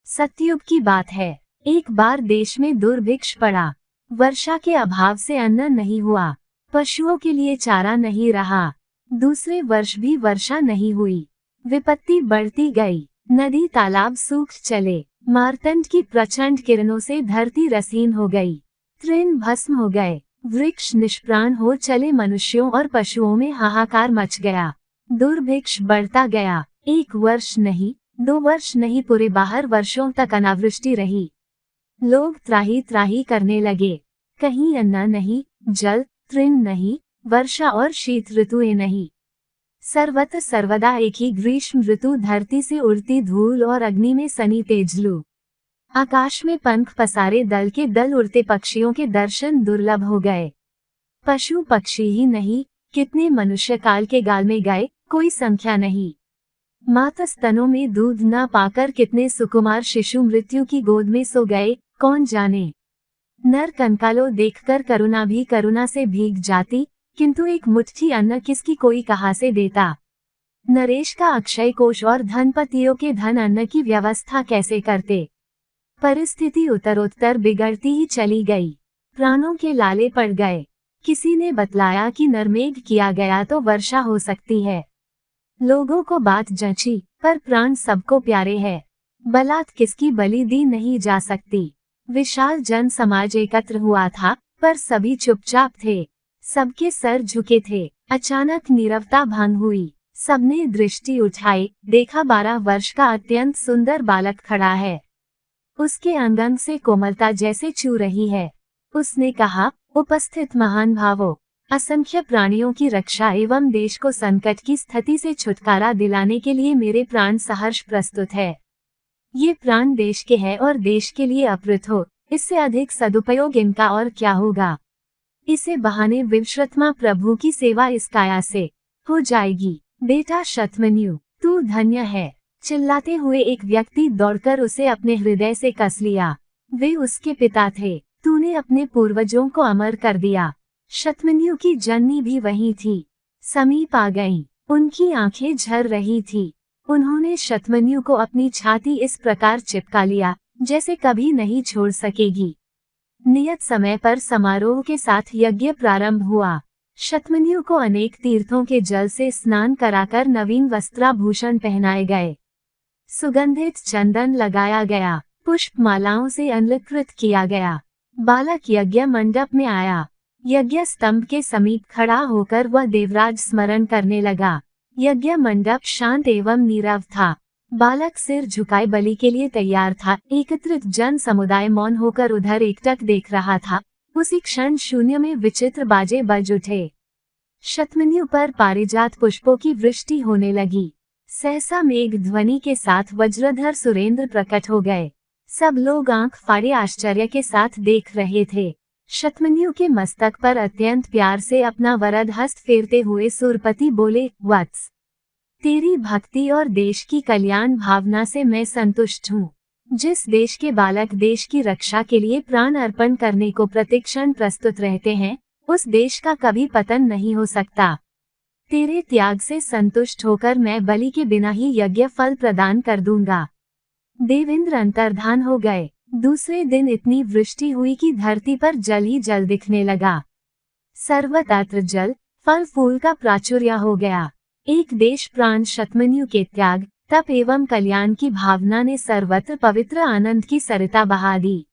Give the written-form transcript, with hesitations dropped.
सतयुग की बात है। एक बार देश में दुर्भिक्ष पड़ा। वर्षा के अभाव से अन्न नहीं हुआ, पशुओं के लिए चारा नहीं रहा। दूसरे वर्ष भी वर्षा नहीं हुई। विपत्ति बढ़ती गई। नदी तालाब सूख चले। मार्तंड की प्रचंड किरणों से धरती रसीन हो गई। तृण भस्म हो गए। वृक्ष निष्प्राण हो चले। मनुष्यों और पशुओं में हाहाकार मच गया। दुर्भिक्ष बढ़ता गया। 1 वर्ष नहीं, 2 वर्ष नहीं, पूरे 12 वर्षों तक अनावृष्टि रही। लोग त्राही त्राही करने लगे। कहीं अन्न नहीं, जल, तृण नहीं, वर्षा और शीत ऋतुएं नहीं। सर्वत्र सर्वदा एक ही ग्रीष्म ऋतु। धरती से उड़ती धूल और अग्नि में सनी तेजलू। आकाश में पंख पसारे दल के दल उड़ते पक्षियों के दर्शन दुर्लभ हो गए। पशु पक्षी ही नहीं, कितने मनुष्य काल के गाल में गए, कोई संख्या नहीं। माता स्तनों में दूध न पाकर कितने सुकुमार शिशु मृत्यु की गोद में सो गए, कौन जाने। नर कंकालों देखकर करुणा भी करुणा से भीग जाती, किंतु एक मुट्ठी अन्न किसकी कोई कहाँ से देता। नरेश का अक्षय कोष और धनपतियों के धन अन्न की व्यवस्था कैसे करते। परिस्थिति उत्तरोत्तर बिगड़ती ही चली गई। प्राणों के लाले पड़ गए। किसी ने बतलाया कि नरमेघ किया गया तो वर्षा हो सकती है। लोगों को बात जंची, पर प्राण सबको प्यारे है। बलात् किसकी बलि दी नहीं जा सकती। विशाल जन समाज एकत्र हुआ था, पर सभी चुपचाप थे। सबके सर झुके थे। अचानक नीरवता भंग हुई। सबने दृष्टि उठाई, देखा 12 वर्ष का अत्यंत सुंदर बालक खड़ा है। उसके अंग से कोमलता जैसे छू रही है। उसने कहा, उपस्थित महान भावों, असंख्य प्राणियों की रक्षा एवं देश को संकट की स्थिति से छुटकारा दिलाने के लिए मेरे प्राण सहर्ष प्रस्तुत है। ये प्राण देश के हैं और देश के लिए अप्रित हो, इससे अधिक सदुपयोग इनका और क्या होगा। इसे बहाने विश्वत्मा प्रभु की सेवा इस काया से हो जाएगी। बेटा शतमन्यु, तू धन्य है। चिल्लाते हुए एक व्यक्ति दौड़कर उसे अपने हृदय से कस लिया। वे उसके पिता थे। तूने अपने पूर्वजों को अमर कर दिया। शतमन्यु की जननी भी वहीं थी। समीप आ गईं। उनकी आंखें झर रही थी। उन्होंने शतमन्यु को अपनी छाती इस प्रकार चिपका लिया, जैसे कभी नहीं छोड़ सकेगी। नियत समय पर समारोह के साथ यज्ञ प्रारंभ हुआ। शतमन्यु को अनेक तीर्थों के जल से स्नान कराकर नवीन वस्त्राभूषण पहनाए गए। सुगंधित चंदन लगाया गया। पुष्प मालाओं से अलंकृत किया गया। बालक यज्ञ मंडप में आया। यज्ञ स्तंभ के समीप खड़ा होकर वह देवराज स्मरण करने लगा। यज्ञ मंडप शांत एवं नीरव था। बालक सिर झुकाए बलि के लिए तैयार था। एकत्रित जन समुदाय मौन होकर उधर एकटक देख रहा था। उसी क्षण शून्य में विचित्र बाजे बज उठे। शतमन्यु पर पारिजात पुष्पों की वृष्टि होने लगी। सहसा मेघ ध्वनि के साथ वज्रधर सुरेंद्र प्रकट हो गए। सब लोग आंख फाड़े आश्चर्य के साथ देख रहे थे। शतमन्यु के मस्तक पर अत्यंत प्यार से अपना वरद हस्त फेरते हुए सुरपति बोले, वत्स, तेरी भक्ति और देश की कल्याण भावना से मैं संतुष्ट हूँ। जिस देश के बालक देश की रक्षा के लिए प्राण अर्पण करने को प्रतिक्षण प्रस्तुत रहते हैं, उस देश का कभी पतन नहीं हो सकता। तेरे त्याग से संतुष्ट होकर मैं बलि के बिना ही यज्ञ फल प्रदान कर दूंगा। देवेंद्र अंतर्धान हो गए। दूसरे दिन इतनी वृष्टि हुई कि धरती पर जल ही जल दिखने लगा। सर्वत्र जल, फल फूल का प्राचुर्य हो गया। एक देश प्राण शतमन्यु के त्याग, तप एवं कल्याण की भावना ने सर्वत्र पवित्र आनंद की सरिता बहा दी।